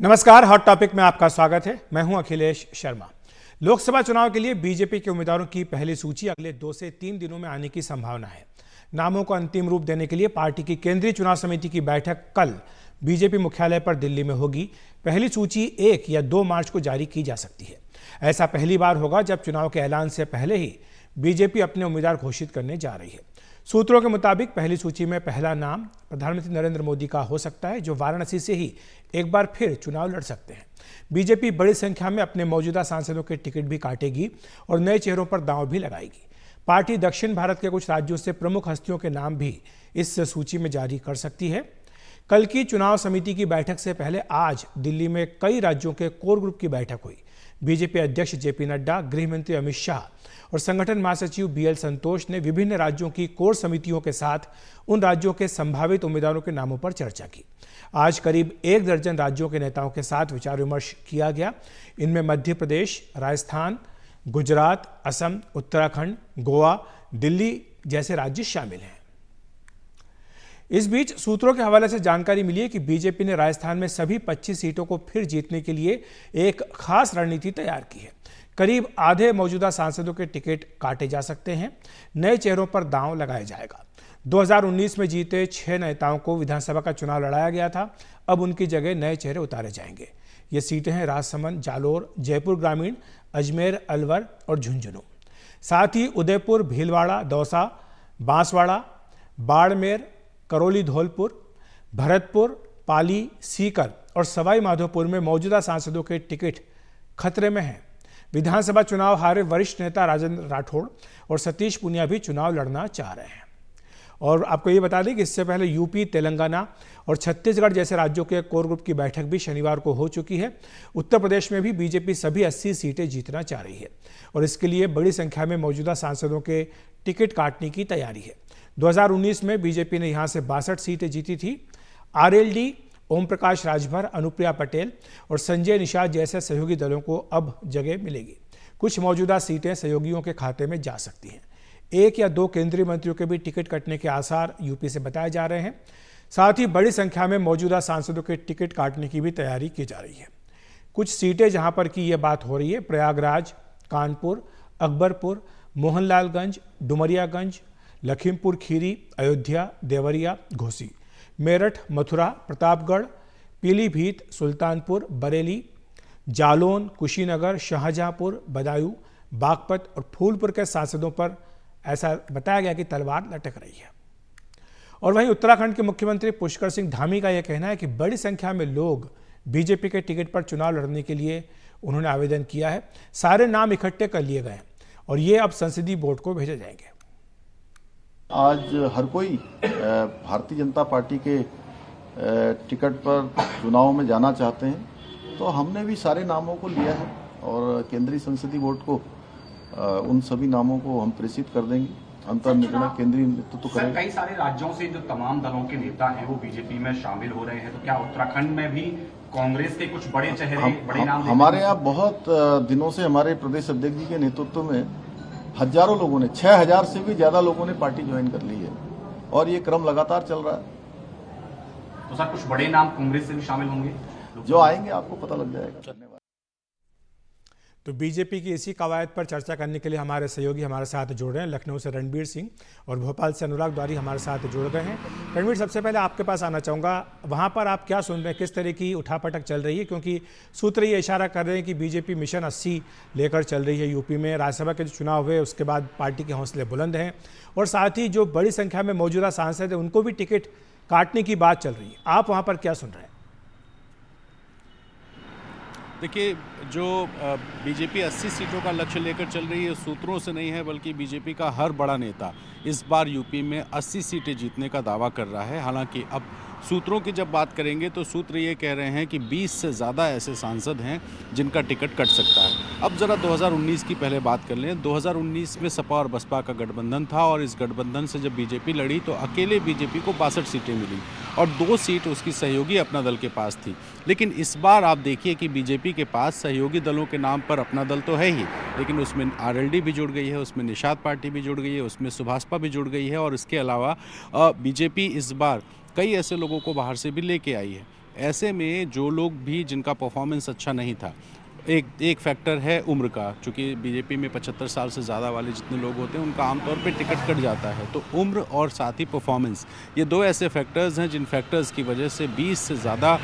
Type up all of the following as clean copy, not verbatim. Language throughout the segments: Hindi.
नमस्कार, हॉट टॉपिक में आपका स्वागत है। मैं हूं अखिलेश शर्मा। लोकसभा चुनाव के लिए बीजेपी के उम्मीदवारों की पहली सूची अगले 2 से 3 दिनों में आने की संभावना है। नामों को अंतिम रूप देने के लिए पार्टी की केंद्रीय चुनाव समिति की बैठक कल बीजेपी मुख्यालय पर दिल्ली में होगी। पहली सूची 1 या 2 मार्च को जारी की जा सकती है। ऐसा पहली बार होगा जब चुनाव के ऐलान से पहले ही बीजेपी अपने उम्मीदवार घोषित करने जा रही है। सूत्रों के मुताबिक पहली सूची में पहला नाम प्रधानमंत्री नरेंद्र मोदी का हो सकता है, जो वाराणसी से ही एक बार फिर चुनाव लड़ सकते हैं। बीजेपी बड़ी संख्या में अपने मौजूदा सांसदों के टिकट भी काटेगी और नए चेहरों पर दांव भी लगाएगी। पार्टी दक्षिण भारत के कुछ राज्यों से प्रमुख हस्तियों के नाम भी इस सूची में जारी कर सकती है। कल की चुनाव समिति की बैठक से पहले आज दिल्ली में कई राज्यों के कोर ग्रुप की बैठक हुई। बीजेपी अध्यक्ष जेपी नड्डा, गृह मंत्री अमित शाह और संगठन महासचिव बीएल संतोष ने विभिन्न राज्यों की कोर समितियों के साथ उन राज्यों के संभावित उम्मीदवारों के नामों पर चर्चा की। आज करीब 1 दर्जन राज्यों के नेताओं के साथ विचार विमर्श किया गया। इनमें मध्य प्रदेश, राजस्थान, गुजरात, असम, उत्तराखंड, गोवा, दिल्ली जैसे राज्य शामिल हैं। इस बीच सूत्रों के हवाले से जानकारी मिली है कि बीजेपी ने राजस्थान में सभी 25 सीटों को फिर जीतने के लिए एक खास रणनीति तैयार की है। करीब आधे मौजूदा सांसदों के टिकट काटे जा सकते हैं। नए चेहरों पर दांव लगाया जाएगा। 2019 में जीते 6 नेताओं को विधानसभा का चुनाव लड़ाया गया था। अब उनकी जगह नए चेहरे उतारे जाएंगे। ये सीटें हैं राजसमंद, जालोर, जयपुर ग्रामीण, अजमेर, अलवर और झुंझुनू। साथ ही उदयपुर, भीलवाड़ा, दौसा, बांसवाड़ा, बाड़मेर, करौली, धौलपुर, भरतपुर, पाली, सीकर और सवाई माधोपुर में मौजूदा सांसदों के टिकट खतरे में हैं। विधानसभा चुनाव हारे वरिष्ठ नेता राजेंद्र राठौड़ और सतीश पुनिया भी चुनाव लड़ना चाह रहे हैं। और आपको ये बता दें कि इससे पहले यूपी, तेलंगाना और छत्तीसगढ़ जैसे राज्यों के कोर ग्रुप की बैठक भी शनिवार को हो चुकी है। उत्तर प्रदेश में भी बीजेपी सभी 80 सीटें जीतना चाह रही है और इसके लिए बड़ी संख्या में मौजूदा सांसदों के टिकट काटने की तैयारी है। 2019 में बीजेपी ने यहां से 62 सीटें जीती थी। आरएलडी, ओम प्रकाश राजभर, अनुप्रिया पटेल और संजय निषाद जैसे सहयोगी दलों को अब जगह मिलेगी। कुछ मौजूदा सीटें सहयोगियों के खाते में जा सकती हैं। 1 या 2 केंद्रीय मंत्रियों के भी टिकट कटने के आसार यूपी से बताए जा रहे हैं। साथ ही बड़ी संख्या में मौजूदा सांसदों के टिकट काटने की भी तैयारी की जा रही है। कुछ सीटें जहां पर की यह बात हो रही है, प्रयागराज, कानपुर, अकबरपुर, मोहनलालगंज, डुमरियागंज, लखीमपुर खीरी, अयोध्या, देवरिया, घोसी, मेरठ, मथुरा, प्रतापगढ़, पीलीभीत, सुल्तानपुर, बरेली, जालौन, कुशीनगर, शाहजहांपुर, बदायूं, बागपत और फूलपुर के सांसदों पर ऐसा बताया गया कि तलवार लटक रही है। और वहीं उत्तराखंड के मुख्यमंत्री पुष्कर सिंह धामी का यह कहना है कि बड़ी संख्या में लोग बीजेपी के टिकट पर चुनाव लड़ने के लिए उन्होंने आवेदन किया है। सारे नाम इकट्ठे कर लिए गए और ये अब संसदीय बोर्ड को भेजे जाएंगे। आज हर कोई भारतीय जनता पार्टी के टिकट पर चुनाव में जाना चाहते हैं, तो हमने भी सारे नामों को लिया है और केंद्रीय संसदीय बोर्ड को उन सभी नामों को हम प्रेषित कर देंगे। अंतर निर्णय केंद्रीय नेतृत्व करेगा। कई सारे राज्यों से जो तमाम दलों के नेता हैं वो बीजेपी में शामिल हो रहे हैं, तो क्या उत्तराखंड में भी कांग्रेस के कुछ बड़े चेहरे, बड़े नाम? हमारे यहाँ बहुत दिनों से हमारे प्रदेश अध्यक्ष जी के नेतृत्व में हजारों लोगों ने, 6000 से भी ज्यादा लोगों ने पार्टी ज्वाइन कर ली है और ये क्रम लगातार चल रहा है। तो सर कुछ बड़े नाम कांग्रेस से भी शामिल होंगे? जो आएंगे आपको पता लग जाएगा। धन्यवाद। तो बीजेपी की इसी कवायद पर चर्चा करने के लिए हमारे सहयोगी हमारे साथ जुड़ रहे हैं। लखनऊ से रणबीर सिंह और भोपाल से अनुराग द्वारी हमारे साथ जुड़ गए हैं। रणबीर, सबसे पहले आपके पास आना चाहूँगा, वहाँ पर आप क्या सुन रहे हैं, किस तरह की उठापटक चल रही है? क्योंकि सूत्र ये इशारा कर रहे हैं कि बीजेपी मिशन 80 लेकर चल रही है। यूपी में राज्यसभा के जो चुनाव हुए उसके बाद पार्टी के हौसले बुलंद हैं और साथ ही जो बड़ी संख्या में मौजूदा सांसद हैं उनको भी टिकट काटने की बात चल रही है। आप वहाँ पर क्या सुन रहे हैं? देखिए, जो बीजेपी 80 सीटों का लक्ष्य लेकर चल रही है, सूत्रों से नहीं है बल्कि बीजेपी का हर बड़ा नेता इस बार यूपी में 80 सीटें जीतने का दावा कर रहा है। हालांकि अब सूत्रों की जब बात करेंगे तो सूत्र ये कह रहे हैं कि 20 से ज़्यादा ऐसे सांसद हैं जिनका टिकट कट सकता है। अब ज़रा 2019 की पहले बात कर लें। 2019 में सपा और बसपा का गठबंधन था और इस गठबंधन से जब बीजेपी लड़ी तो अकेले बीजेपी को 62 सीटें मिली और 2 सीट उसकी सहयोगी अपना दल के पास थी। लेकिन इस बार आप देखिए कि बीजेपी के पास सहयोगी दलों के नाम पर अपना दल तो है ही, लेकिन उसमें आरएलडी भी जुड़ गई है, उसमें निषाद पार्टी भी जुड़ गई है, उसमें सुभाषपा भी जुड़ गई है और इसके अलावा बीजेपी इस बार कई ऐसे लोगों को बाहर से भी लेके आई है। ऐसे में जो लोग भी जिनका परफॉर्मेंस अच्छा नहीं था, एक फैक्टर है उम्र का, चूँकि बीजेपी में 75 साल से ज़्यादा वाले जितने लोग होते हैं उनका आमतौर पे टिकट कट जाता है। तो उम्र और साथ ही परफॉर्मेंस, ये दो ऐसे फैक्टर्स हैं जिन फैक्टर्स की वजह से 20 से ज़्यादा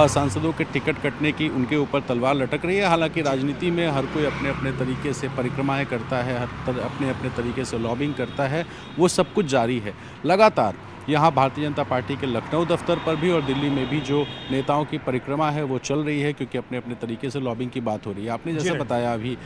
सांसदों के टिकट कटने की उनके ऊपर तलवार लटक रही है। हालांकि राजनीति में हर कोई अपने अपने तरीके से परिक्रमाएँ करता है, अपने अपने तरीके से लॉबिंग करता है, वो सब कुछ जारी है। लगातार यहाँ भारतीय जनता पार्टी के लखनऊ दफ्तर पर भी और दिल्ली में भी जो नेताओं की परिक्रमा है वो चल रही है, क्योंकि अपने अपने तरीके से लॉबिंग की बात हो रही है। आपने जैसे बताया अभी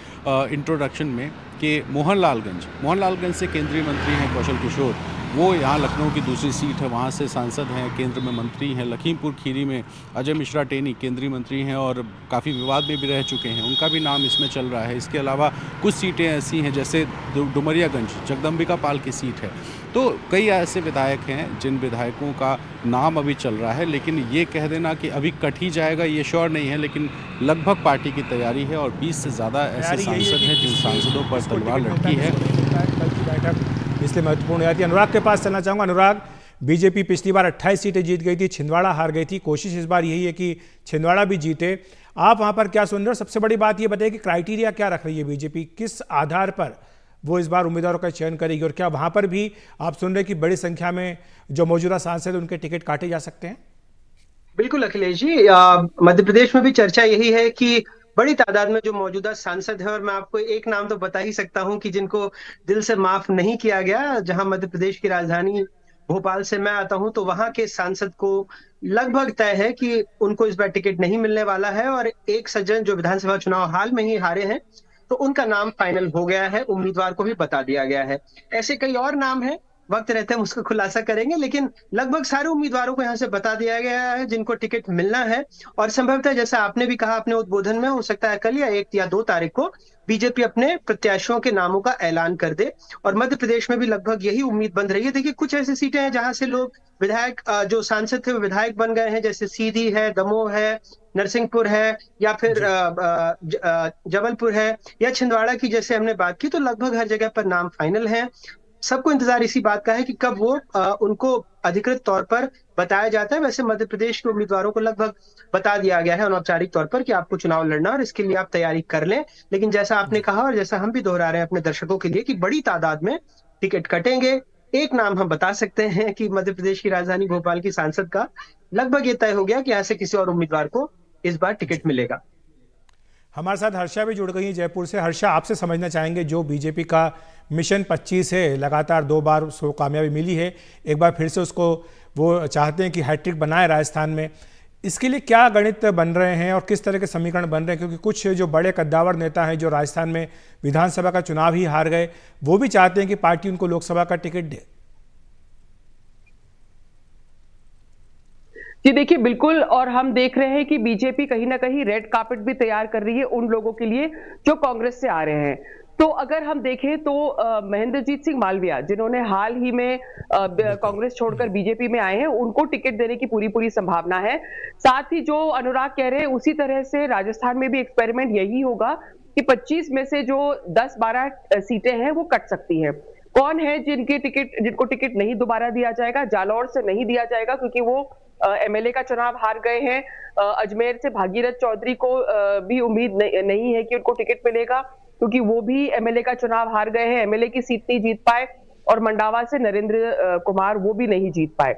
इंट्रोडक्शन में कि मोहनलालगंज से केंद्रीय मंत्री हैं कौशल किशोर, वो यहाँ लखनऊ की दूसरी सीट है, वहाँ से सांसद हैं, केंद्र में मंत्री हैं। लखीमपुर खीरी में अजय मिश्रा टेनी केंद्रीय मंत्री हैं और काफ़ी विवाद में भी रह चुके हैं, उनका भी नाम इसमें चल रहा है। इसके अलावा कुछ सीटें ऐसी हैं जैसे डुमरियागंज जगदम्बिका पाल की सीट है। तो कई ऐसे विधायक हैं जिन विधायकों का नाम अभी चल रहा है, लेकिन ये कह देना कि अभी कट ही जाएगा ये श्योर नहीं है, लेकिन लगभग पार्टी की तैयारी है और 20 से ज़्यादा ऐसे सांसद हैं जिन सांसदों पर तलवार लटकी है। कल की बैठक इसलिए महत्वपूर्ण है। अनुराग के पास चलना चाहूँगा। अनुराग, बीजेपी पिछली बार 28 सीटें जीत गई थी, छिंदवाड़ा हार गई थी, कोशिश इस बार यही है कि छिंदवाड़ा भी जीते। आप वहाँ पर क्या सुन रहे हो? सबसे बड़ी बात ये बताइए कि क्राइटेरिया क्या रख रही है बीजेपी, किस आधार पर वो इस बार उम्मीदवारों का चयन करेगी, और क्या वहाँ पर भी आप सुन रहे हैं कि बड़ी संख्या में जो मौजूदा सांसद उनके टिकट काटे जा सकते हैं? बिल्कुल अखिलेश जी, मध्य प्रदेश में भी चर्चा यही है कि बड़ी तादाद में जो मौजूदा सांसद है, और मैं आपको एक नाम तो बता ही सकता हूं कि जिनको दिल से माफ नहीं किया गया। जहां मध्य प्रदेश की राजधानी भोपाल से मैं आता हूं, तो वहां के सांसद को लगभग तय है कि उनको इस बार टिकट नहीं मिलने वाला है, और एक सज्जन जो विधानसभा चुनाव हाल में ही हारे हैं, तो उनका नाम फाइनल हो गया है, उम्मीदवार को भी बता दिया गया है। ऐसे कई और नाम हैं, वक्त रहते हम उसको खुलासा करेंगे, लेकिन लगभग सारे उम्मीदवारों को यहाँ से बता दिया गया है जिनको टिकट मिलना है। और संभवतः जैसा आपने भी कहा अपने उद्बोधन में, हो सकता है कल या 1 या 2 तारीख को बीजेपी अपने प्रत्याशियों के नामों का ऐलान कर दे, और मध्य प्रदेश में भी लगभग यही उम्मीद बन रही है। देखिए, कुछ ऐसी सीटें हैं जहां से लोग विधायक जो सांसद थे वो विधायक बन गए हैं, जैसे सीधी है, दमोह है, नरसिंहपुर है, या फिर जबलपुर है, या छिंदवाड़ा की जैसे हमने बात की। तो लगभग हर जगह पर नाम फाइनल है। सबको इंतजार इसी बात का है कि कब वो उनको अधिकृत तौर पर बताया जाता है। वैसे मध्य प्रदेश के उम्मीदवारों को लगभग बता दिया गया है अनौपचारिक तौर पर कि आपको चुनाव लड़ना और इसके लिए आप तैयारी कर लें। लेकिन जैसा आपने कहा और जैसा हम भी दोहरा रहे हैं अपने दर्शकों के लिए कि बड़ी तादाद में टिकट कटेंगे। एक नाम हम बता सकते हैं कि मध्य प्रदेश की राजधानी भोपाल की सांसद का लगभग ये तय हो गया कि यहाँ से किसी और उम्मीदवार को इस बार टिकट मिलेगा। हमारे साथ हर्षा भी जुड़ गई है जयपुर से। हर्षा, आपसे समझना चाहेंगे, जो बीजेपी का मिशन 25 है, लगातार 2 बार उसको कामयाबी मिली है, एक बार फिर से उसको वो चाहते हैं कि हैट्रिक बनाए राजस्थान में, इसके लिए क्या गणित बन रहे हैं और किस तरह के समीकरण बन रहे हैं? क्योंकि कुछ जो बड़े कद्दावर नेता हैं जो राजस्थान में विधानसभा का चुनाव ही हार गए, वो भी चाहते हैं कि पार्टी उनको लोकसभा का टिकट दे। जी देखिए, बिल्कुल, और हम देख रहे हैं कि बीजेपी कहीं ना कहीं रेड कार्पेट भी तैयार कर रही है उन लोगों के लिए जो कांग्रेस से आ रहे हैं। तो अगर हम देखें तो महेंद्रजीत सिंह मालविया, जिन्होंने हाल ही में कांग्रेस छोड़कर बीजेपी में आए हैं, उनको टिकट देने की पूरी संभावना है। साथ ही जो अनुराग कह रहे हैं, उसी तरह से राजस्थान में भी एक्सपेरिमेंट यही होगा कि 25 में से जो 10-12 सीटें हैं वो कट सकती हैं। कौन है जिनको टिकट नहीं दोबारा दिया जाएगा? जालौर से नहीं दिया जाएगा क्योंकि वो एमएलए का चुनाव हार गए हैं। अजमेर से भागीरथ चौधरी को भी उम्मीद नहीं है कि उनको टिकट मिलेगा क्योंकि वो भी एमएलए का चुनाव हार गए हैं, एमएलए की सीट नहीं जीत पाए। और मंडावा से नरेंद्र कुमार, वो भी नहीं जीत पाए।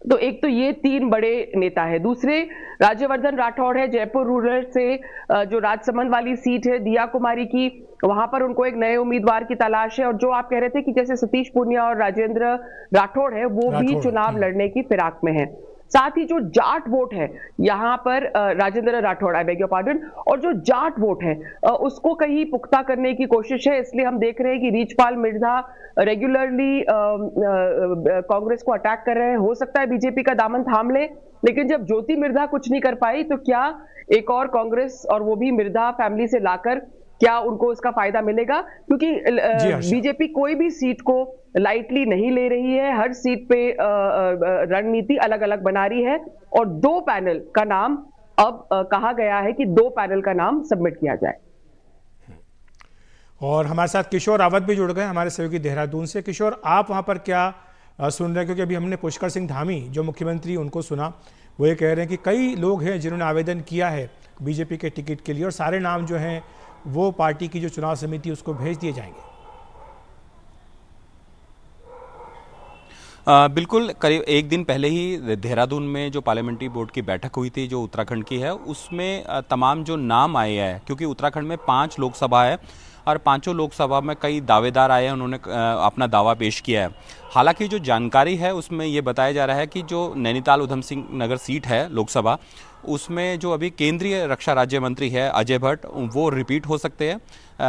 तो एक तो ये 3 बड़े नेता है। दूसरे राज्यवर्धन राठौड़ है, जयपुर रूरल से जो राजसमंद वाली सीट है दिया कुमारी की, वहां पर उनको एक नए उम्मीदवार की तलाश है। और जो आप कह रहे थे कि जैसे सतीश पूनिया और राजेंद्र राठौड़ है, वो भी चुनाव लड़ने की फिराक में है। साथ ही जो जाट वोट है यहाँ पर, Rajendra Rathore, I beg your pardon, और जो जाट वोट है उसको कहीं पुख्ता करने की कोशिश है। इसलिए हम देख रहे हैं कि रीचपाल मिर्धा रेगुलरली कांग्रेस को अटैक कर रहे हैं। हो सकता है बीजेपी का दामन थाम ले, लेकिन जब ज्योति मिर्धा कुछ नहीं कर पाई तो क्या एक और कांग्रेस, और वो भी मिर्धा फैमिली से लाकर, क्या उनको उसका फायदा मिलेगा? क्योंकि बीजेपी कोई भी सीट को लाइटली नहीं ले रही है, हर सीट पे रणनीति अलग अलग बना रही है। और 2 पैनल का नाम अब कहा गया है कि 2 पैनल का नाम सबमिट किया जाए। और हमारे साथ किशोर रावत भी जुड़ गए हमारे सहयोगी देहरादून से। किशोर, आप वहां पर क्या सुन रहे हैं? क्योंकि अभी हमने पुष्कर सिंह धामी जो मुख्यमंत्री, उनको सुना, वो ये कह रहे हैं कि कई लोग हैं जिन्होंने आवेदन किया है बीजेपी के टिकट के लिए और सारे नाम जो हैं वो पार्टी की जो चुनाव समिति उसको भेज दिए जाएंगे। बिल्कुल, करीब एक दिन पहले ही देहरादून में जो पार्लियामेंट्री बोर्ड की बैठक हुई थी जो उत्तराखंड की है, उसमें तमाम जो नाम आए हैं, क्योंकि उत्तराखंड में 5 लोकसभा है और पांचों लोकसभा में कई दावेदार आए हैं, उन्होंने अपना दावा पेश किया है। हालांकि जो जानकारी है उसमें ये बताया जा रहा है कि जो नैनीताल उधम सिंह नगर सीट है लोकसभा, उसमें जो अभी केंद्रीय रक्षा राज्य मंत्री है अजय भट्ट, वो रिपीट हो सकते हैं।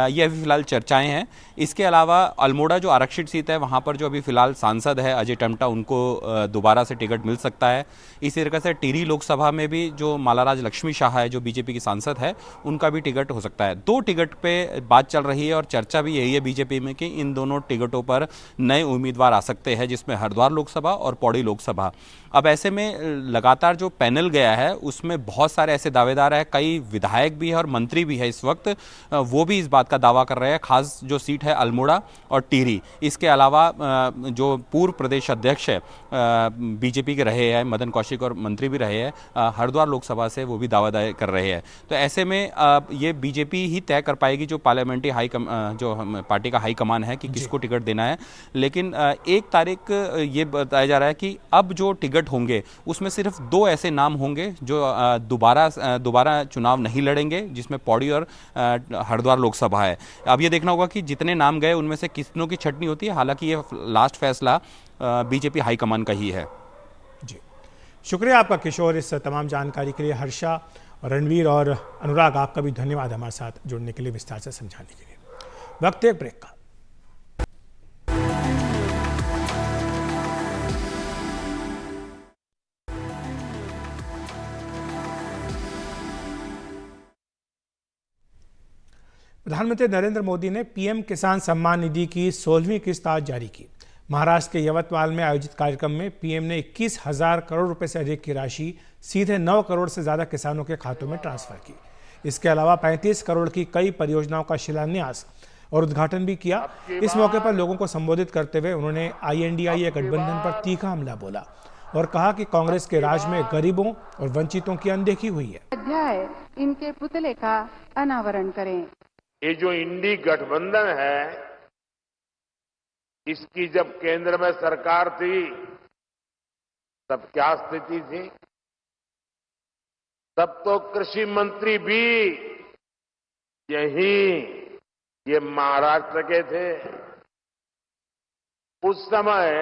ये अभी फिलहाल चर्चाएं हैं। इसके अलावा अल्मोड़ा जो आरक्षित सीट है वहाँ पर जो अभी फिलहाल सांसद है अजय टम्टा, उनको दोबारा से टिकट मिल सकता है। इसी तरह से टिहरी लोकसभा में भी जो मालाराज लक्ष्मी शाह है जो बीजेपी की सांसद है, उनका भी टिकट हो सकता है। 2 टिकट पे बात चल रही है और चर्चा भी यही है बीजेपी में कि इन दोनों टिकटों पर नए उम्मीदवार आ सकते हैं, जिसमें हरिद्वार लोकसभा और पौड़ी लोकसभा। अब ऐसे में लगातार जो पैनल गया है उसमें बहुत सारे ऐसे दावेदार हैं, कई विधायक भी है और मंत्री भी है इस वक्त, वो भी इस बात का दावा कर रहे हैं। खास जो सीट है अल्मोड़ा और टिहरी, इसके अलावा जो पूर्व प्रदेश अध्यक्ष है बीजेपी के रहे हैं मदन कौशिक और मंत्री भी रहे हैं, हरिद्वार लोकसभा से वो भी दावा कर रहे हैं। तो ऐसे में ये बीजेपी ही तय कर पाएगी, जो पार्लियामेंट्री जो पार्टी का हाईकमान है कि किसको टिकट देना है। लेकिन 1 तारीख ये बताया जा रहा है कि अब जो टिकट होंगे उसमें सिर्फ 2 ऐसे नाम होंगे जो दोबारा चुनाव नहीं लड़ेंगे, जिसमें पौड़ी और हरिद्वार लोकसभा है। अब ये देखना होगा कि जितने नाम गए उनमें से कितनों की छटनी होती है। हालांकि ये लास्ट फैसला बीजेपी हाईकमान का ही है। जी, शुक्रिया आपका किशोर इस तमाम जानकारी के लिए। हर्षा, रणवीर और अनुराग, आपका भी धन्यवाद हमारे साथ जुड़ने के लिए, विस्तार से समझाने के लिए। वक्त एक ब्रेक का। प्रधानमंत्री नरेंद्र मोदी ने पीएम किसान सम्मान निधि की 16वीं किस्त आज जारी की। महाराष्ट्र के यवतमाल में आयोजित कार्यक्रम में पीएम ने 21,000 करोड़ रुपए से अधिक की राशि सीधे 9 करोड़ से ज्यादा किसानों के खातों में ट्रांसफर की। इसके अलावा 35 करोड़ की कई परियोजनाओं का शिलान्यास और उद्घाटन भी किया। इस मौके पर लोगों को संबोधित करते हुए उन्होंने INDIA गठबंधन पर तीखा हमला बोला और कहा कि कांग्रेस के राज में गरीबों और वंचितों की अनदेखी हुई है। अध्याय इनके पुतले का अनावरण करें। ये जो इंडी गठबंधन है, इसकी जब केंद्र में सरकार थी तब क्या स्थिति थी? तब तो कृषि मंत्री भी ये महाराष्ट्र के थे। उस समय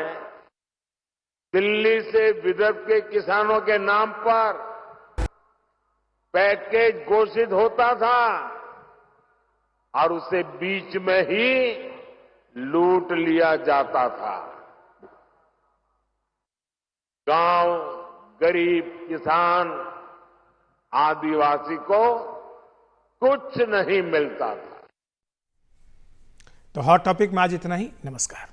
दिल्ली से विदर्भ के किसानों के नाम पर पैकेज घोषित होता था और उसे बीच में ही लूट लिया जाता था। गांव, गरीब, किसान, आदिवासी को कुछ नहीं मिलता था। तो हॉट टॉपिक में आज इतना ही। नमस्कार।